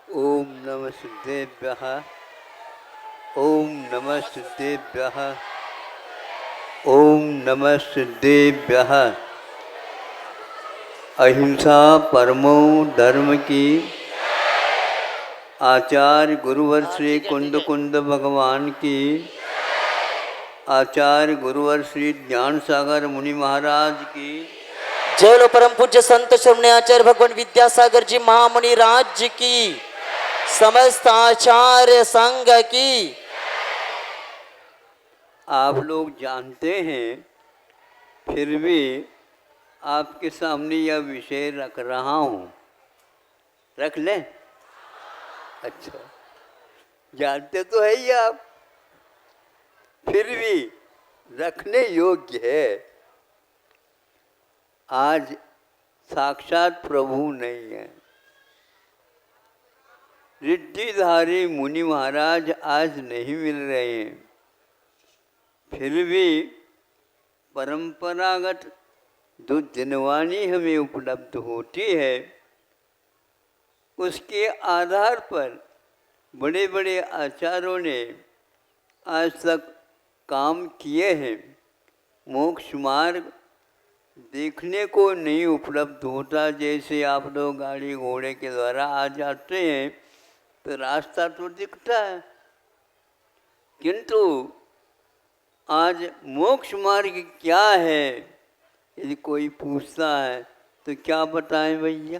ओम नमः सिद्धेभ्यः। ओम नमः सिद्धेभ्यः। ओम नमः सिद्धेभ्यः। अहिंसा परमो धर्म की। आचार्य गुरुवर श्री कुंद कुंद भगवान की। आचार्य गुरुवर श्री ज्ञान सागर मुनि महाराज की। जय लो परम पूज्य संत श्रमणे आचार्य भगवान विद्यासागर जी महामुनि राज्य की। समस्त आचार्य संघ की। आप लोग जानते हैं, फिर भी आपके सामने यह विषय रख रहा हूँ। रख लें? अच्छा, जानते तो है ही आप, फिर भी रखने योग्य है। आज साक्षात प्रभु नहीं है, रिद्धिधारी मुनि महाराज आज नहीं मिल रहे हैं। फिर भी परंपरागत जो जनवाणी हमें उपलब्ध होती है, उसके आधार पर बड़े बड़े आचार्यों ने आज तक काम किए हैं। मोक्ष मार्ग देखने को नहीं उपलब्ध होता। जैसे आप लोग गाड़ी घोड़े के द्वारा आ जाते हैं तो रास्ता तो दिखता है, किंतु आज मोक्ष मार्ग क्या है यदि कोई पूछता है तो क्या बताएं भैया?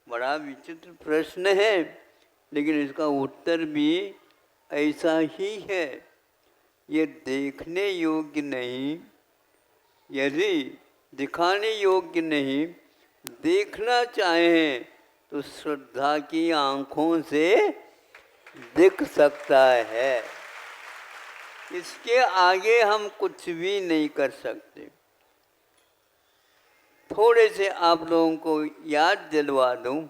बड़ा विचित्र प्रश्न है, लेकिन इसका उत्तर भी ऐसा ही है। ये देखने योग्य नहीं, यदि दिखाने योग्य नहीं, देखना चाहें तो श्रद्धा की आंखों से दिख सकता है। इसके आगे हम कुछ भी नहीं कर सकते। थोड़े से आप लोगों को याद दिलवा दूं।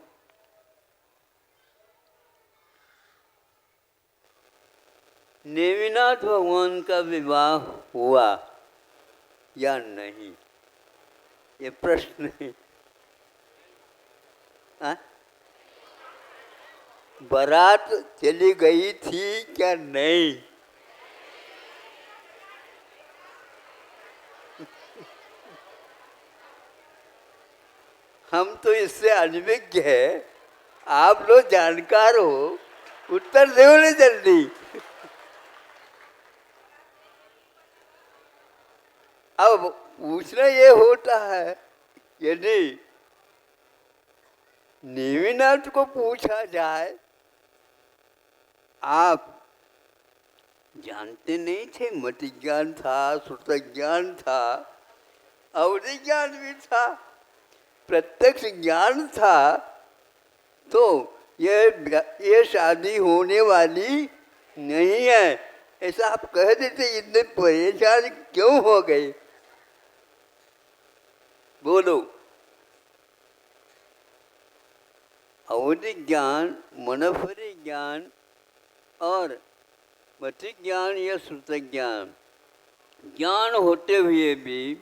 नेमिनाथ भगवान का विवाह हुआ या नहीं, ये प्रश्न है। बारात चली गई थी क्या नहीं? हम तो इससे अनभिज्ञ है, आप लोग जानकार हो, उत्तर दो ना जल्दी। अब पूछना ये होता है, यदि नेमिनाथ को पूछा जाए, आप जानते नहीं थे? मत ज्ञान था, श्रुत ज्ञान था, अवधि ज्ञान भी था, प्रत्यक्ष ज्ञान था, तो ये शादी होने वाली नहीं है ऐसा आप कह देते। इतने परेशान क्यों हो गए? बोलो। अवधि ज्ञान, मनोफरी ज्ञान और मति ज्ञान या श्रुत ज्ञान, ज्ञान होते हुए भी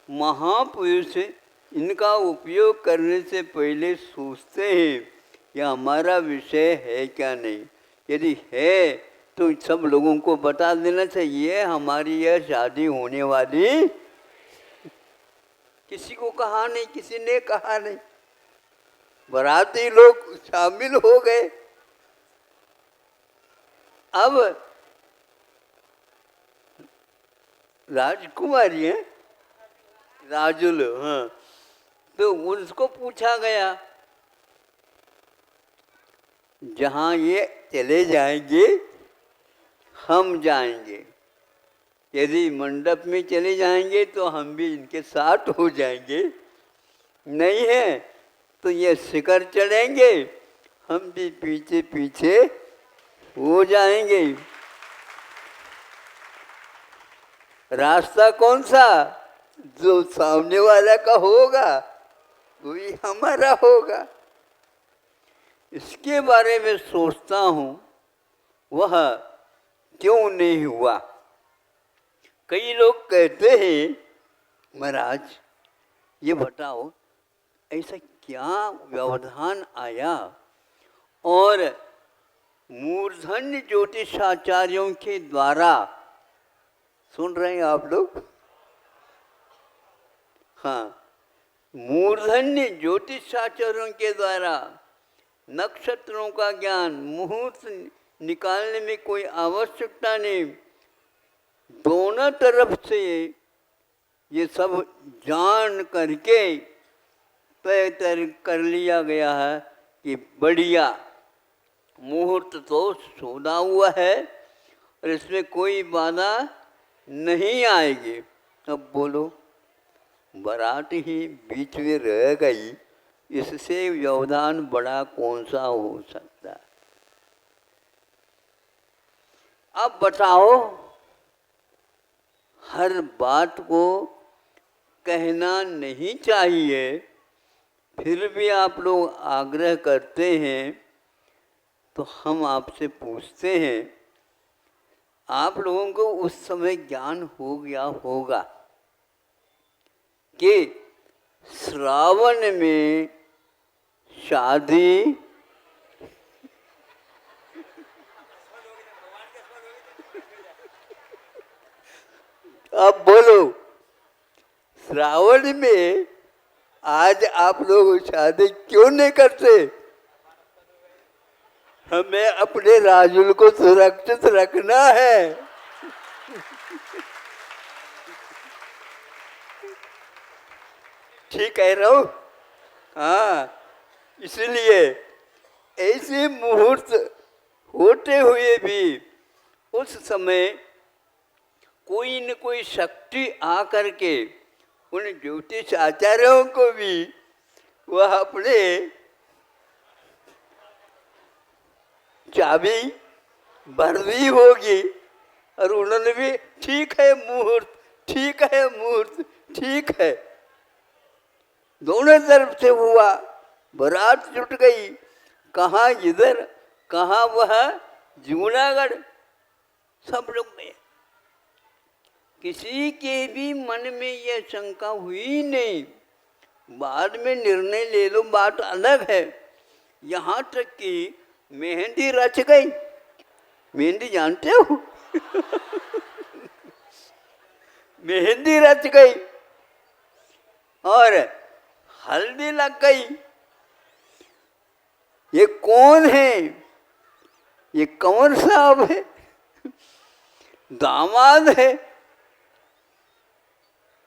महापुरुष इनका उपयोग करने से पहले सोचते हैं यह हमारा विषय है क्या नहीं। यदि है तो सब लोगों को बता देना चाहिए हमारी यह शादी होने वाली। किसी को कहा नहीं, किसी ने कहा नहीं, बाराती लोग शामिल हो गए। अब राजकुमारी है, राजुल, हाँ, तो उसको पूछा गया, जहाँ ये चले जाएंगे हम जाएंगे। यदि मंडप में चले जाएंगे तो हम भी इनके साथ हो जाएंगे, नहीं है तो ये शिखर चढ़ेंगे, हम भी पीछे पीछे हो जाएंगे। रास्ता कौन सा? जो सामने वाला का होगा वही हमारा होगा। इसके बारे में सोचता हूँ, वह क्यों नहीं हुआ। कई लोग कहते हैं महाराज ये बताओ, ऐसा क्या व्यवधान आया और मूर्धन्य ज्योतिषाचार्यों के द्वारा, सुन रहे हैं आप लोग? हाँ, मूर्धन्य ज्योतिषाचार्यों के द्वारा नक्षत्रों का ज्ञान, मुहूर्त निकालने में कोई आवश्यकता नहीं, दोनों तरफ से ये सब जान करके तय कर लिया गया है कि बढ़िया मुहूर्त तो सोधा हुआ है और इसमें कोई बाधा नहीं आएगी। अब बोलो, बारात ही बीच में रह गई, इससे व्यवधान बड़ा कौन सा हो सकता है? अब बताओ, हर बात को कहना नहीं चाहिए, फिर भी आप लोग आग्रह करते हैं, तो हम आपसे पूछते हैं, आप लोगों को उस समय ज्ञान हो गया होगा कि श्रावण में शादी अब बोलो, श्रावण में आज आप लोग शादी क्यों नहीं करते? हमें अपने राजुल को सुरक्षित रखना है। ठीक कह रहा हूं? हाँ, इसलिए ऐसे मुहूर्त होते हुए भी उस समय कोई न कोई शक्ति आकर के उन ज्योतिष आचार्यों को भी वह अपने चाबी भर दी होगी और उन्होंने भी ठीक है मुहूर्त, ठीक है मुहूर्त, ठीक है, दोनों तरफ से हुआ, बारात जुट गई, कहाँ इधर कहाँ वह जूनागढ़, सब लोग में किसी के भी मन में यह शंका हुई नहीं। बाद में निर्णय ले लो, बात अलग है। यहाँ तक कि मेहंदी रच गई, मेहंदी जानते हो? मेहंदी रच गई और हल्दी लग गई। ये कौन है? ये कंवर साहब है, दामाद है।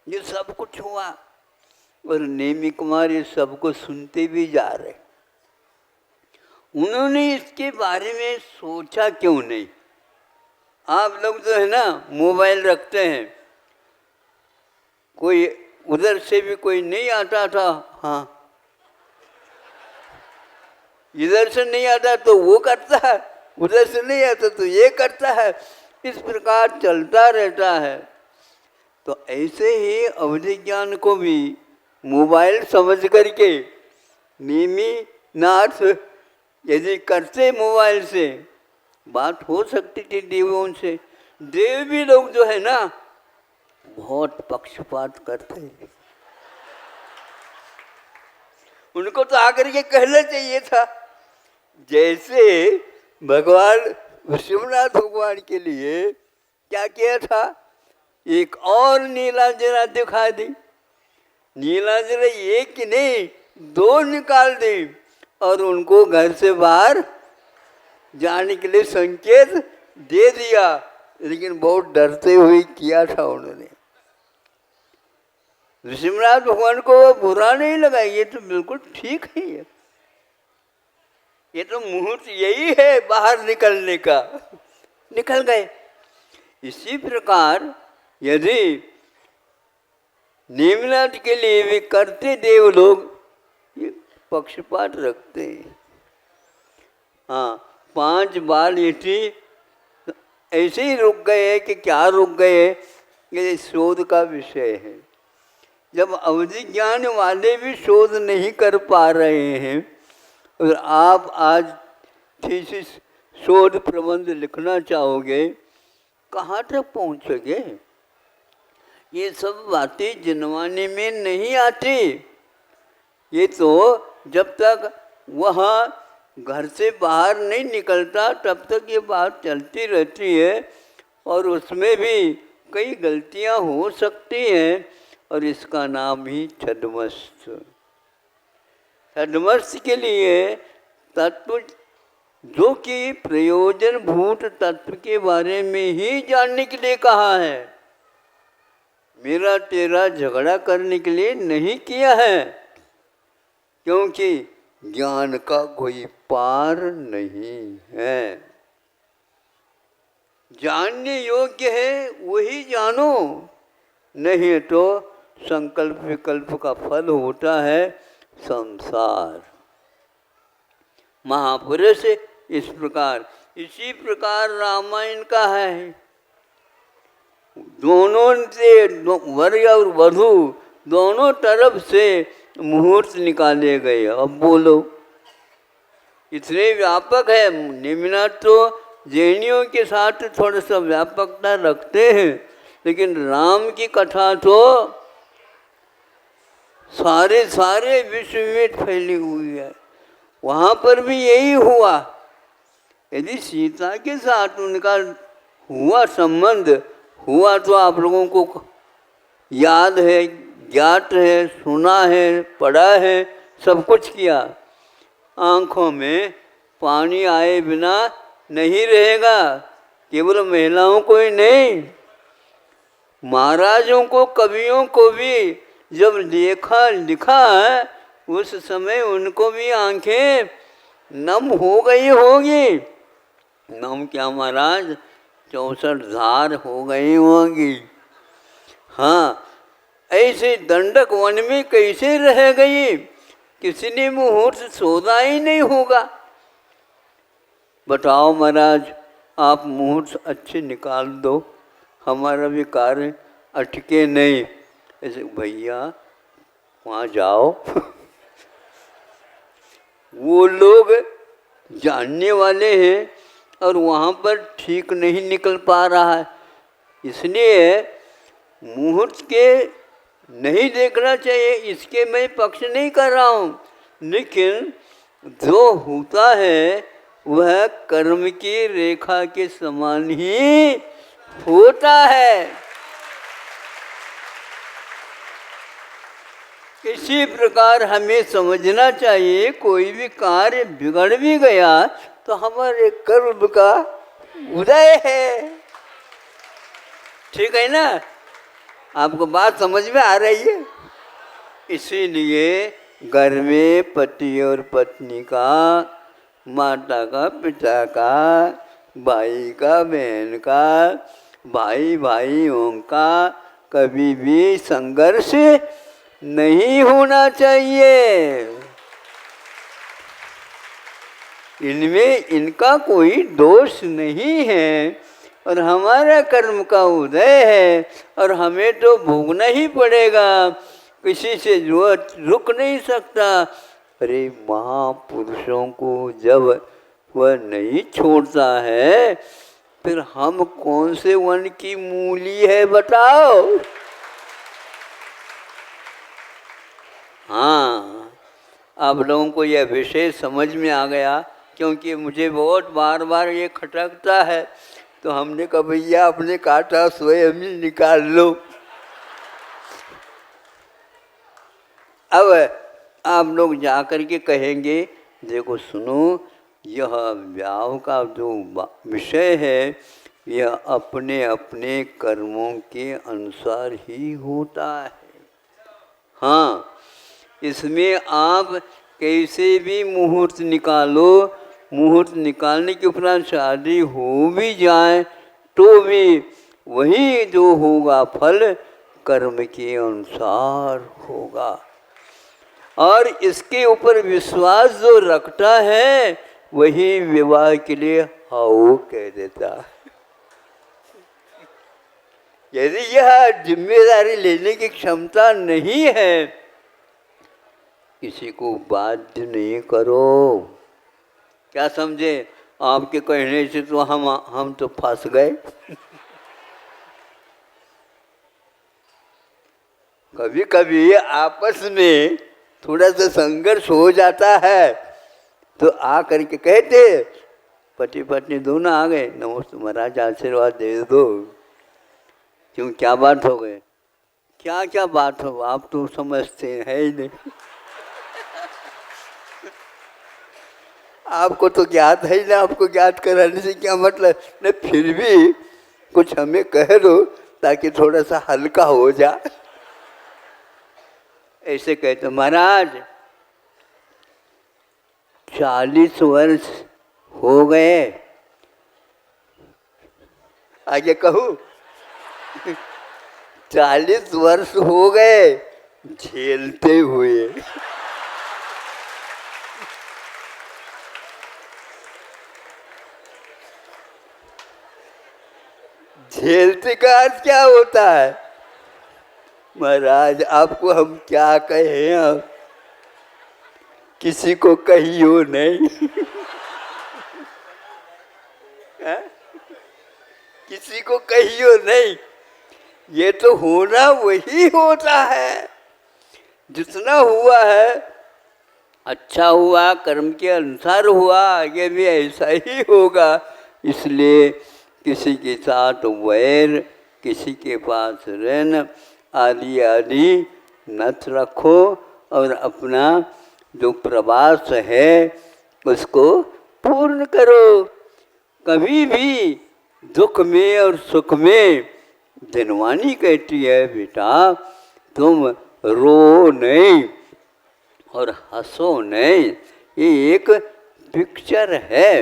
ये सब कुछ हुआ और नेमी कुमार ये सबको सुनते भी जा रहे। उन्होंने इसके बारे में सोचा क्यों नहीं? आप लोग जो है ना मोबाइल रखते हैं, कोई उधर से भी कोई नहीं आता था, हाँ, इधर से नहीं आता तो वो करता है, उधर से नहीं आता तो ये करता है, इस प्रकार चलता रहता है। तो ऐसे ही अवधि ज्ञान को भी मोबाइल समझ करके नेमी नाथ यदि करते मोबाइल से, बात हो सकती थी देवों से। देव भी लोग जो है ना बहुत पक्षपात करते हैं। उनको तो आकर के कहना चाहिए था, जैसे भगवान विश्वनाथ भगवान के लिए क्या किया था, एक और नीलांजना दिखा दी। नीलांजना एक नहीं 2 निकाल दी और उनको घर से बाहर जाने के लिए संकेत दे दिया, लेकिन बहुत डरते हुए किया था उन्होंने। विश्वनाथ भगवान को वो बुरा नहीं लगा, ये तो बिल्कुल ठीक है, ये तो मुहूर्त यही है बाहर निकलने का, निकल गए। इसी प्रकार यदि नेमिनाथ के लिए भी करते देव लोग ये पक्षपात रखते हैं। हाँ, 5 बार ये ऐसे ही रुक गए कि क्या रुक गए, ये शोध का विषय है। जब अवधि ज्ञान वाले भी शोध नहीं कर पा रहे हैं और आप आज थीसिस शोध प्रबंध लिखना चाहोगे, कहाँ तक पहुँचोगे? ये सब बातें जनवाने में नहीं आती। ये तो जब तक वह घर से बाहर नहीं निकलता तब तक ये बात चलती रहती है, और उसमें भी कई गलतियां हो सकती हैं, और इसका नाम ही छद्मस्त। छद्मस्त के लिए तत्व, जो कि प्रयोजनभूत तत्व के बारे में ही जानने के लिए कहा है, मेरा तेरा झगड़ा करने के लिए नहीं किया है, क्योंकि ज्ञान का कोई पार नहीं है। जानने योग्य है वही जानो, नहीं तो संकल्प विकल्प का फल होता है संसार। महापुरुष इस प्रकार, इसी प्रकार रामायण का है। दोनों से वर और वधू दोनों तरफ से मुहूर्त निकाले गए। अब बोलो, इतने व्यापक है। निम्ना तो जैनियों के साथ थोड़ा सा व्यापकता रखते हैं, लेकिन राम की कथा तो सारे विश्व में फैली हुई है। वहाँ पर भी यही हुआ। यदि सीता के साथ उनका हुआ संबंध हुआ तो आप लोगों को याद है, ज्ञात है, सुना है, पढ़ा है, सब कुछ किया। आँखों में पानी आए बिना नहीं रहेगा। केवल महिलाओं को ही नहीं, महाराजों को, कवियों को भी जब देखा लिखा है, उस समय उनको भी आंखें नम हो गई होगी। नम क्या महाराज, 64 धार हो गई होंगी। हाँ, ऐसे दंडक वन में कैसे रह गई? किसी ने मुहूर्त सोचा ही नहीं होगा। बताओ महाराज, आप मुहूर्त अच्छे निकाल दो, हमारा भी कार्य अटके नहीं। ऐसे भैया वहाँ जाओ वो लोग जानने वाले हैं और वहाँ पर ठीक नहीं निकल पा रहा है, इसलिए मुहूर्त के नहीं देखना चाहिए। इसके मैं पक्ष नहीं कर रहा हूँ, लेकिन जो होता है वह कर्म की रेखा के समान ही होता है। इसी प्रकार हमें समझना चाहिए, कोई भी कार्य बिगड़ भी गया तो हमारे कर्म का उदय है। ठीक है ना? आपको बात समझ में आ रही है? इसीलिए घर में पति और पत्नी का, माता का, पिता का, भाई का, बहन का, भाई भाइयों का कभी भी संघर्ष नहीं होना चाहिए। इनमें इनका कोई दोष नहीं है, और हमारा कर्म का उदय है और हमें तो भोगना ही पड़ेगा, किसी से जो रुक नहीं सकता। अरे महापुरुषों को जब वह नहीं छोड़ता है, फिर हम कौन से वन की मूली है बताओ? हाँ, आप लोगों को यह विषय समझ में आ गया, क्योंकि मुझे बहुत बार बार ये खटकता है। तो हमने कहा भैया अपने कांटा स्वयं ही निकाल लो। अब आप लोग जा कर के कहेंगे, देखो सुनो, यह ब्याह का जो विषय है यह अपने अपने कर्मों के अनुसार ही होता है। हाँ, इसमें आप कैसे भी मुहूर्त निकालो, मुहूर्त निकालने के उपरांत शादी हो भी जाए तो भी वही जो होगा फल कर्म के अनुसार होगा। और इसके ऊपर विश्वास जो रखता है वही विवाह के लिए हाँ कह देता है। यदि यह जिम्मेदारी लेने की क्षमता नहीं है, किसी को बाध्य नहीं करो। क्या समझे? आपके कहने से तो हम तो फंस गए। कभी कभी आपस में थोड़ा सा संघर्ष हो जाता है तो आ करके कहते, पति पत्नी दोनों आ गए, नमस्ते महाराज आशीर्वाद दे दो। क्यों, क्या बात हो गई? क्या क्या बात हो, आप तो समझते हैं ही नहीं। आपको तो ज्ञात है ही ना, आपको ज्ञात कराने से क्या मतलब? नहीं, फिर भी कुछ हमें कह दो ताकि थोड़ा सा हल्का हो जाए। ऐसे कहते, महाराज 40 वर्ष हो गए, आगे कहूँ 40 वर्ष हो गए झेलते हुए। झेलते का अर्थ क्या होता है? महाराज आपको हम क्या कहें, आप किसी को कहियो नहीं। है? किसी को कहियो नहीं, ये तो होना वही होता है। जितना हुआ है अच्छा हुआ, कर्म के अनुसार हुआ, आगे भी ऐसा ही होगा। इसलिए किसी के साथ वैर, किसी के पास ऋण आदि आदि नथ रखो और अपना जो प्रवास है उसको पूर्ण करो। कभी भी दुख में और सुख में धनवानी कहती है, बेटा तुम रो नहीं और हंसो नहीं। ये एक पिक्चर है,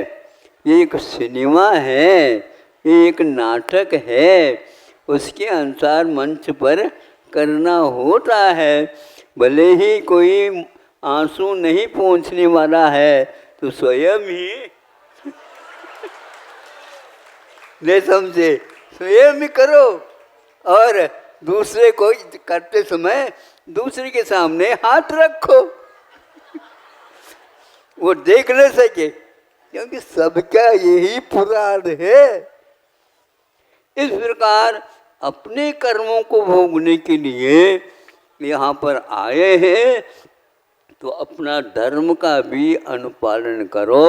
ये एक सिनेमा है, ये एक नाटक है, उसके अनुसार मंच पर करना होता है। भले ही कोई आंसू नहीं पहुँचने वाला है तो स्वयं ही नहीं समझे, स्वयं ही करो और दूसरे को करते समय दूसरे के सामने हाथ रखो, वो देख न सके, क्योंकि सबका यही पुराण है। इस प्रकार अपने कर्मों को भोगने के लिए यहाँ पर आए हैं तो अपना धर्म का भी अनुपालन करो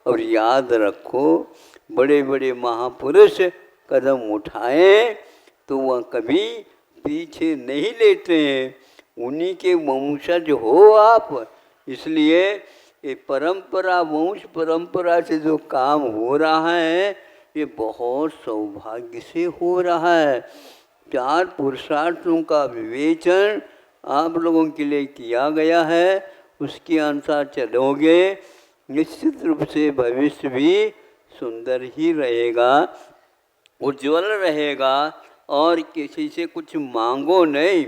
और याद रखो, बड़े बड़े महापुरुष कदम उठाएं तो वह कभी पीछे नहीं लेते हैं, उन्हीं के वंशज हो आप। इसलिए ये परंपरा, वंश परंपरा से जो काम हो रहा है ये बहुत सौभाग्य से हो रहा है। 4 पुरुषार्थों का विवेचन आप लोगों के लिए किया गया है, उसके अनुसार चलोगे निश्चित रूप से भविष्य भी सुंदर ही रहेगा, उज्जवल रहेगा। और किसी से कुछ मांगो नहीं,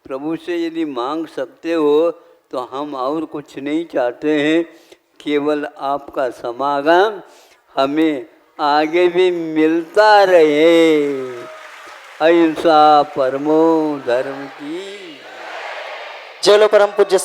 प्रभु से यदि मांग सकते हो तो हम और कुछ नहीं चाहते हैं, केवल आपका समागम हमें आगे भी मिलता रहे। अहिंसा परमो धर्म की। चलो परम पूज्य